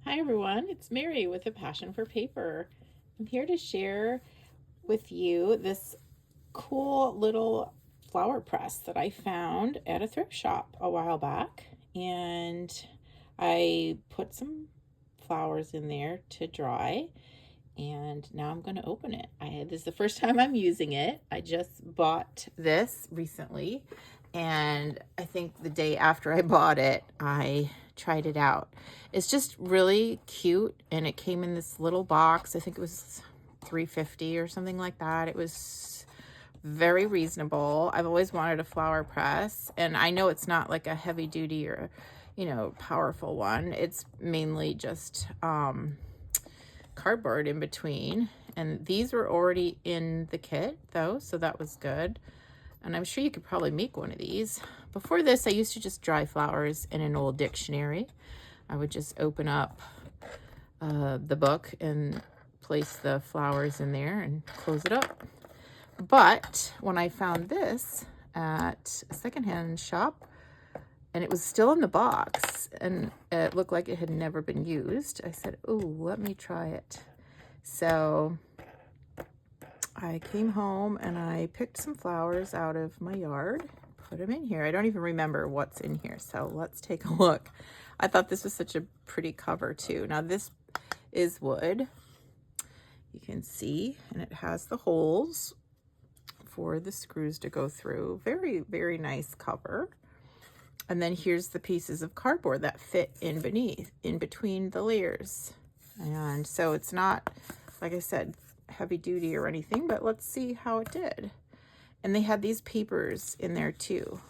Hi everyone, it's Mary with a passion for paper. I'm here to share with you this cool little flower press that I found at a thrift shop a while back, and I put some flowers in there to dry, and now I'm going to open it. This is the first time I'm using it. I just bought this recently, and I think the day after I bought it, I tried it out. It's just really cute, and it came in this little box. I think it was $3.50 or something like that. It was very reasonable. I've always wanted a flower press, and I know it's not like a heavy duty or, powerful one. It's mainly just cardboard in between, and these were already in the kit though, so that was good. And I'm sure you could probably make one of these. Before this, I used to just dry flowers in an old dictionary. I would just open up the book and place the flowers in there and close it up. But when I found this at a secondhand shop, and it was still in the box, and it looked like it had never been used, I said, oh, let me try it. So I came home and I picked some flowers out of my yard, put them in here. I don't even remember what's in here, so let's take a look. I thought this was such a pretty cover too. Now this is wood, you can see, and it has the holes for the screws to go through. Very, very nice cover. And then here's the pieces of cardboard that fit in between the layers. And so it's not, like I said, heavy duty or anything, but let's see how it did. And they had these papers in there too.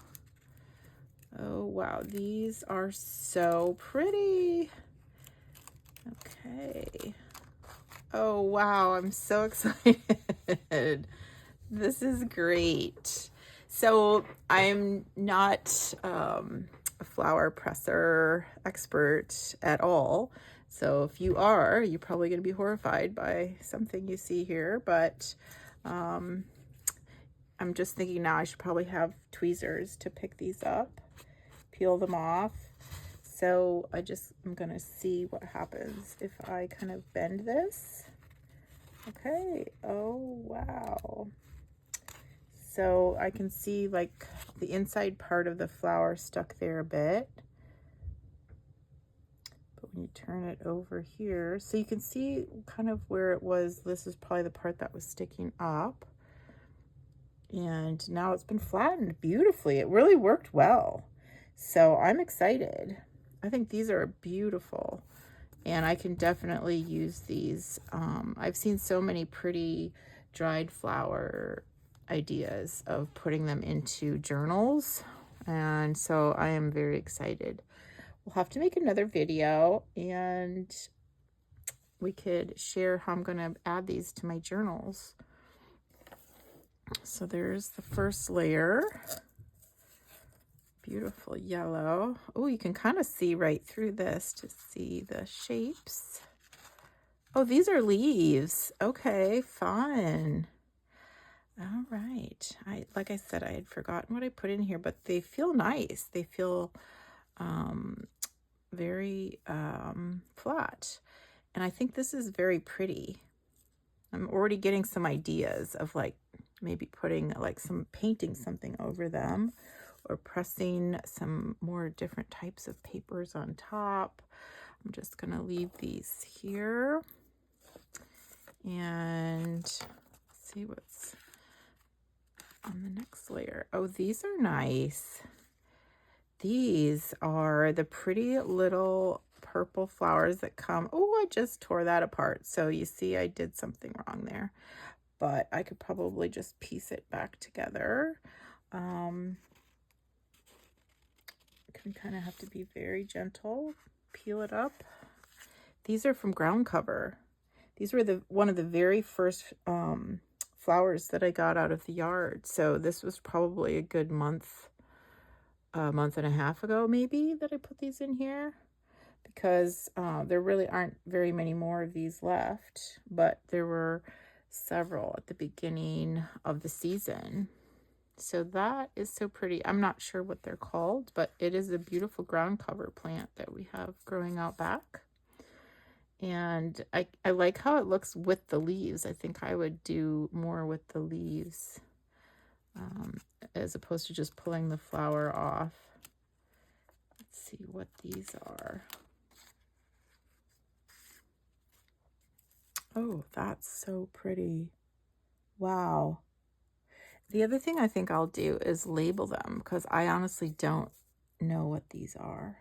Oh wow, these are so pretty. Okay. Oh wow, I'm so excited. This is great. So I'm not a flower presser expert at all. So if you are, you're probably going to be horrified by something you see here. But I'm just thinking now I should probably have tweezers to pick these up, peel them off. So I'm going to see what happens if I kind of bend this. Okay. Oh, wow. So I can see like the inside part of the flower stuck there a bit. But when you turn it over here, so you can see kind of where it was. This is probably the part that was sticking up. And now it's been flattened beautifully. It really worked well. So I'm excited. I think these are beautiful. And I can definitely use these. I've seen so many pretty dried flower ideas of putting them into journals, and so I am very excited. We'll have to make another video and we could share how I'm going to add these to my journals. So there's the first layer. Beautiful yellow. Oh, you can kind of see right through this to see the shapes. Oh, these are leaves. Okay, fun. All right. Like I said, I had forgotten what I put in here, but they feel nice. They feel very flat. And I think this is very pretty. I'm already getting some ideas of like maybe putting like painting something over them, or pressing some more different types of papers on top. I'm just going to leave these here and see what's on the next layer. Oh, these are nice. These are the pretty little purple flowers that come. Oh, I just tore that apart. So you see I did something wrong there, but I could probably just piece it back together. Can kind of have to be very gentle. Peel it up. These are from ground cover. These were one of the very first flowers that I got out of the yard. So this was probably a good month and a half ago maybe that I put these in here, because there really aren't very many more of these left, but there were several at the beginning of the season. So that is so pretty. I'm not sure what they're called, but it is a beautiful ground cover plant that we have growing out back. And I like how it looks with the leaves. I think I would do more with the leaves as opposed to just pulling the flower off. Let's see what these are. Oh, that's so pretty. Wow. The other thing I think I'll do is label them because I honestly don't know what these are.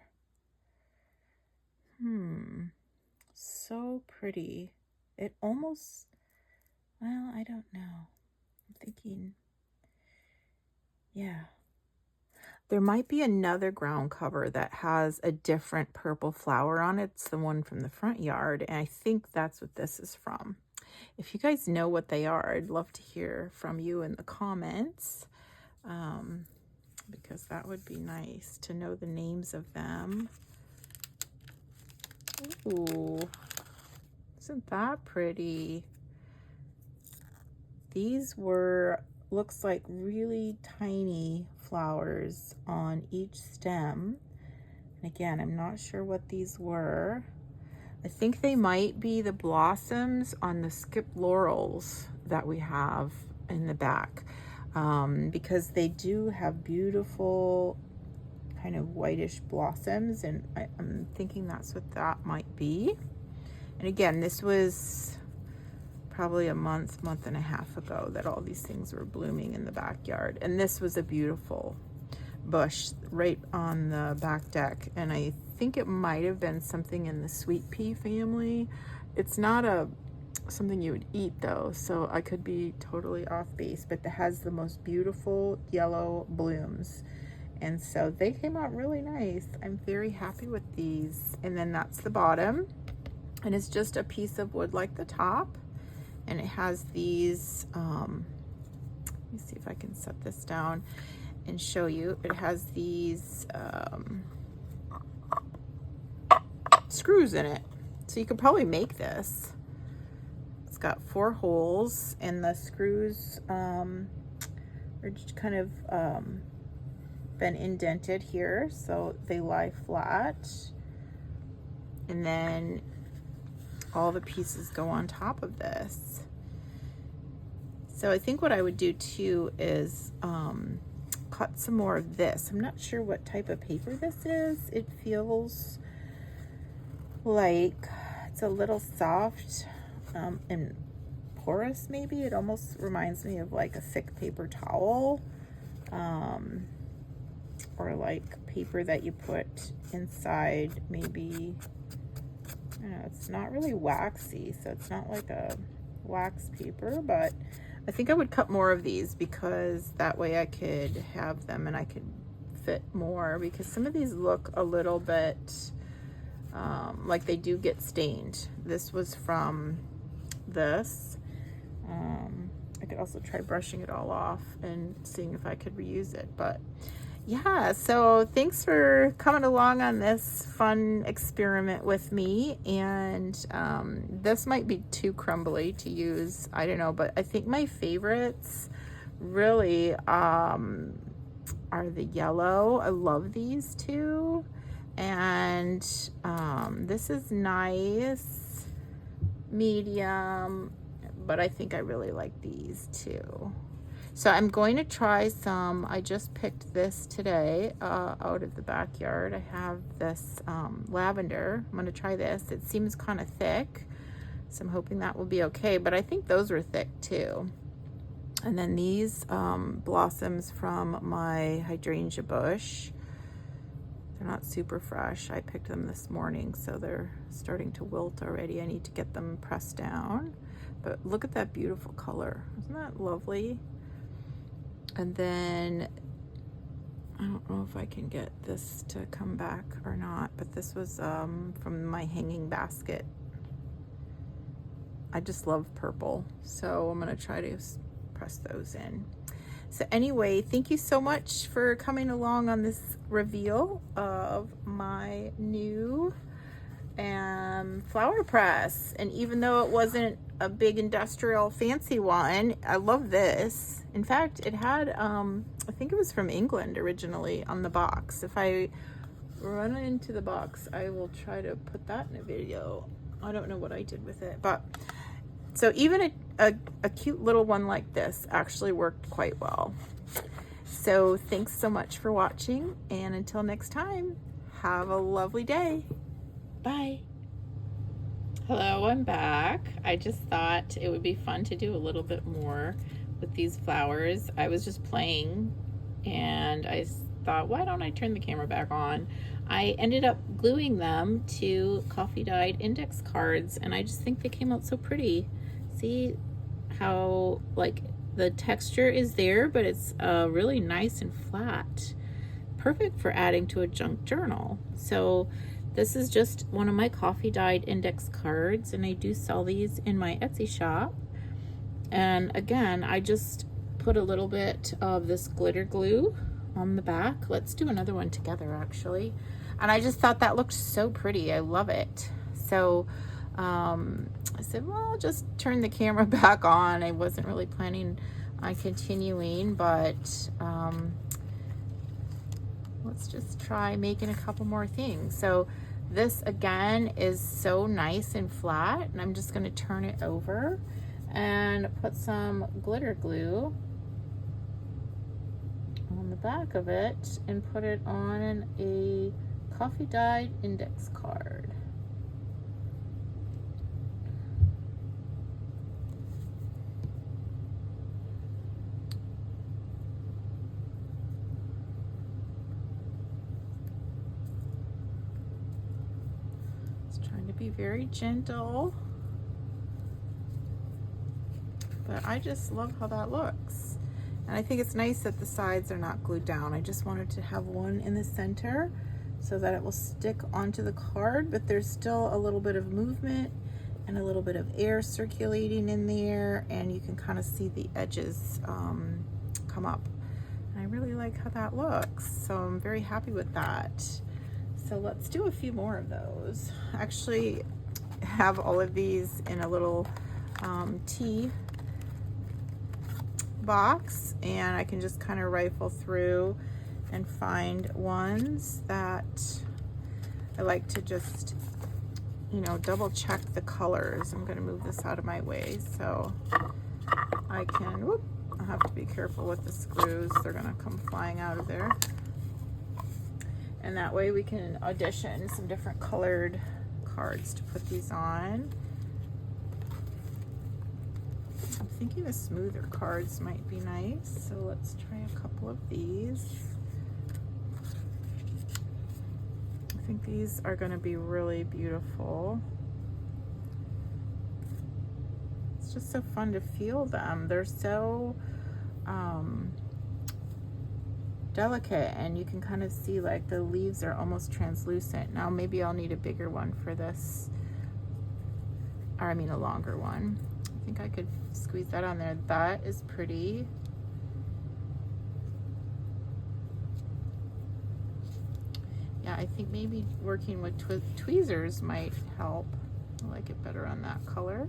So pretty. It almost, well, I don't know. I'm thinking, yeah. There might be another ground cover that has a different purple flower on it. It's the one from the front yard, and I think that's what this is from. If you guys know what they are, I'd love to hear from you in the comments, because that would be nice to know the names of them. Ooh, isn't that pretty? These were, looks like really tiny flowers on each stem. And again, I'm not sure what these were. I think they might be the blossoms on the skip laurels that we have in the back, because they do have beautiful kind of whitish blossoms, and I'm thinking that's what that might be. And again, this was probably a month and a half ago that all these things were blooming in the backyard. And this was a beautiful bush right on the back deck, and I think it might have been something in the sweet pea family. It's not something you would eat though, so I could be totally off base, but it has the most beautiful yellow blooms, and so they came out really nice. I'm very happy with these. And then that's the bottom, and it's just a piece of wood like the top, and it has these let me see if I can set this down and show you. It has these screws in it, so you could probably make this. It's got 4 holes, and the screws are just kind of been indented here so they lie flat, and then all the pieces go on top of this. So I think what I would do too is cut some more of this. I'm not sure what type of paper this is. It feels like it's a little soft and porous maybe. It almost reminds me of like a thick paper towel, or like paper that you put inside maybe, I don't know, it's not really waxy, so it's not like a wax paper, but I think I would cut more of these because that way I could have them and I could fit more, because some of these look a little bit like they do get stained. This was from this. I could also try brushing it all off and seeing if I could reuse it, but yeah, so thanks for coming along on this fun experiment with me. And this might be too crumbly to use, I don't know, but I think my favorites really are the yellow. I love these two, and this is nice, medium, but I think I really like these too. So I'm going to try some. I just picked this today out of the backyard. I have this lavender. I'm going to try this. It seems kind of thick, so I'm hoping that will be okay, but I think those were thick too. And then these blossoms from my hydrangea bush. They're not super fresh. I picked them this morning, so they're starting to wilt already. I need to get them pressed down. But look at that beautiful color. Isn't that lovely? And then, I don't know if I can get this to come back or not, but this was from my hanging basket. I just love purple, so I'm gonna try to press those in. So anyway, thank you so much for coming along on this reveal of my new flower press. And even though it wasn't a big industrial fancy one, I love this. In fact, it had I think it was from England originally on the box. If I run into the box, I will try to put that in a video. I don't know what I did with it, but so even a cute little one like this actually worked quite well. So thanks so much for watching, and until next time, have a lovely day. Bye. Hello, I'm back. I just thought it would be fun to do a little bit more with these flowers. I was just playing and I thought, why don't I turn the camera back on? I ended up gluing them to coffee dyed index cards, and I just think they came out so pretty. See how like the texture is there, but it's really nice and flat. Perfect for adding to a junk journal. So this is just one of my coffee dyed index cards, and I do sell these in my Etsy shop. And again, I just put a little bit of this glitter glue on the back. Let's do another one together, actually. And I just thought that looked so pretty. I love it. So I said, well, I'll just turn the camera back on. I wasn't really planning on continuing, but let's just try making a couple more things. So this again is so nice and flat, and I'm just going to turn it over and put some glitter glue on the back of it and put it on a coffee dyed index card. Just trying to be very gentle, but I just love how that looks. And I think it's nice that the sides are not glued down. I just wanted to have one in the center so that it will stick onto the card, but there's still a little bit of movement and a little bit of air circulating in there, and you can kind of see the edges come up. And I really like how that looks, so I'm very happy with that. So let's do a few more of those. I actually have all of these in a little tea box, and I can just kind of rifle through and find ones that I like to just, you know, double check the colors. I'm going to move this out of my way so I can, whoop, I have to be careful with the screws. They're going to come flying out of there. And that way we can audition some different colored cards to put these on. I'm thinking the smoother cards might be nice, so let's try a couple of these. I think these are going to be really beautiful. It's just so fun to feel them. They're so delicate, and you can kind of see like the leaves are almost translucent. Now maybe I'll need a bigger one for this, or I mean a longer one. I think I could squeeze that on there. That is pretty. Yeah, I think maybe working with tweezers might help. I like it better on that color.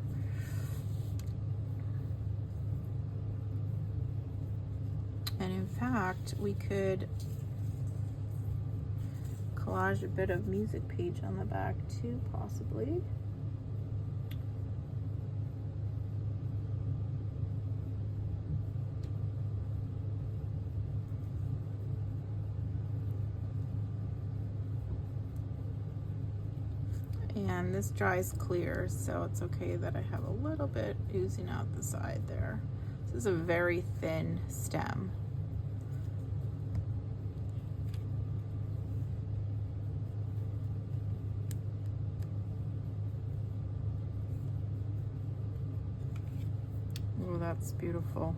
And in fact, we could collage a bit of music page on the back too, possibly. And this dries clear, so it's okay that I have a little bit oozing out the side there. This is a very thin stem. Oh, that's beautiful.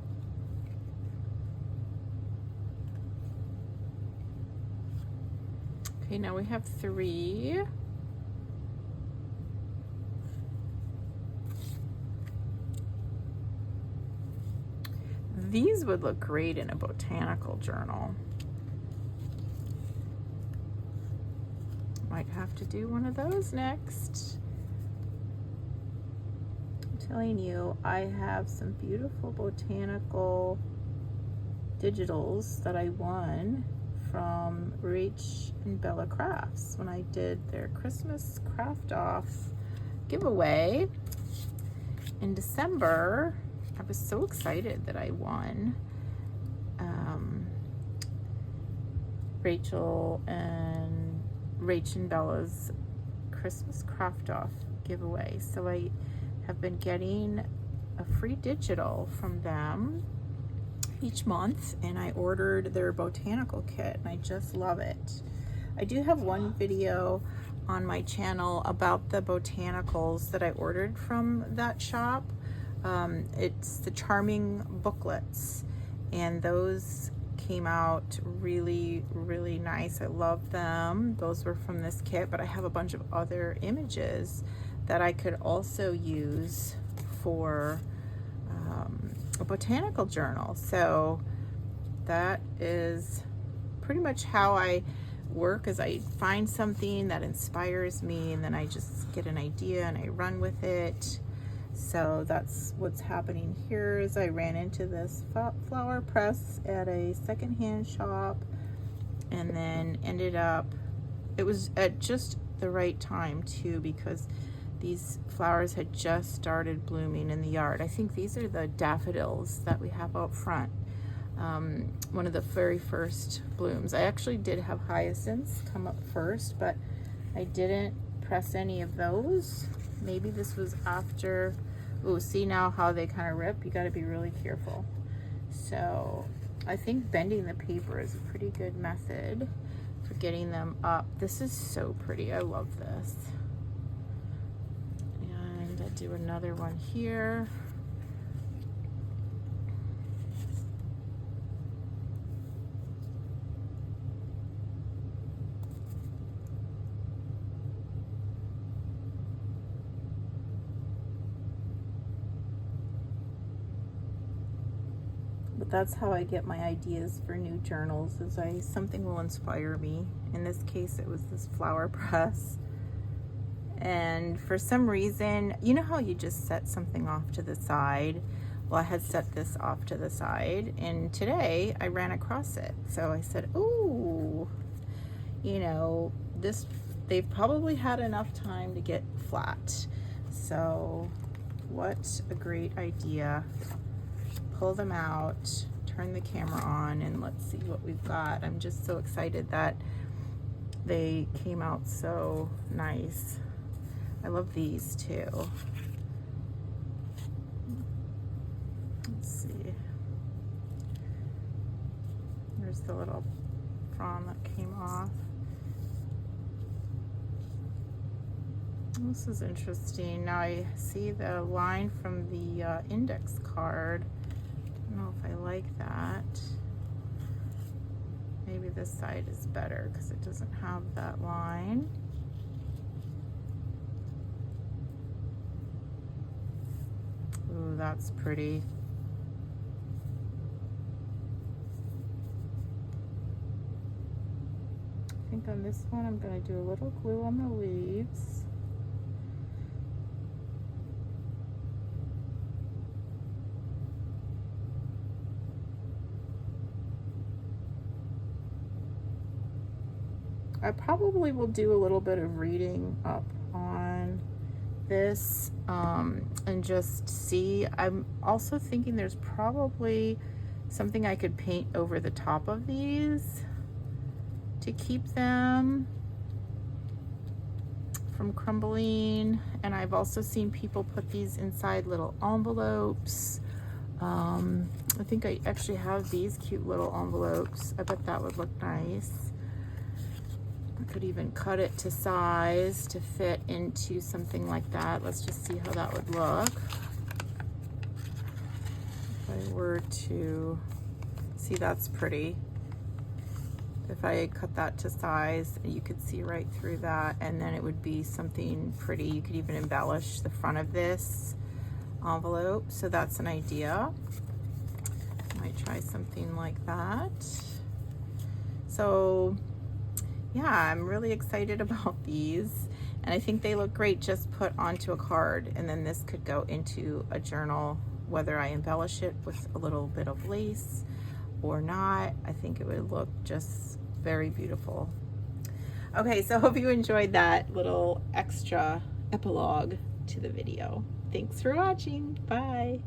Okay, now we have 3. These would look great in a botanical journal. Might have to do one of those next. I'm telling you, I have some beautiful botanical digitals that I won from Rachandbella Crafts when I did their Christmas craft off giveaway in December. I was so excited that I won Rachel and Rachandbella's Christmas craft off giveaway. So I have been getting a free digital from them each month, and I ordered their botanical kit, and I just love it. I do have one video on my channel about the botanicals that I ordered from that shop. It's the charming booklets, and those came out really, really nice. I love them. Those were from this kit, but I have a bunch of other images that I could also use for a botanical journal. So that is pretty much how I work, is I find something that inspires me, and then I just get an idea and I run with it. So that's what's happening here. Is I ran into this flower press at a secondhand shop, and then ended up, it was at just the right time too, because these flowers had just started blooming in the yard. I think these are the daffodils that we have out front. One of the very first blooms. I actually did have hyacinths come up first, but I didn't press any of those. Maybe this was after. Oh, see now how they kind of rip? You got to be really careful. So I think bending the paper is a pretty good method for getting them up. This is so pretty. I love this. And I'll do another one here. But that's how I get my ideas for new journals, is something will inspire me. In this case, it was this flower press. And for some reason, you know how you just set something off to the side? Well, I had set this off to the side, and today I ran across it. So I said, ooh, you know, they've probably had enough time to get flat. So what a great idea. Pull them out, turn the camera on, and let's see what we've got. I'm just so excited that they came out so nice. I love these too. Let's see. There's the little frond that came off. This is interesting. Now I see the line from the index card. I don't know if I like that. Maybe this side is better because it doesn't have that line. Ooh, that's pretty. I think on this one I'm going to do a little glue on the leaves. I probably will do a little bit of reading up on this and just see. I'm also thinking there's probably something I could paint over the top of these to keep them from crumbling. And I've also seen people put these inside little envelopes. I think I actually have these cute little envelopes. I bet that would look nice. I could even cut it to size to fit into something like that. Let's just see how that would look. If I were to see, that's pretty. If I cut that to size, you could see right through that, and then it would be something pretty. You could even embellish the front of this envelope. So that's an idea. Might try something like that. So yeah, I'm really excited about these, and I think they look great just put onto a card, and then this could go into a journal, whether I embellish it with a little bit of lace or not. I think it would look just very beautiful. Okay, so hope you enjoyed that little extra epilogue to the video. Thanks for watching. Bye.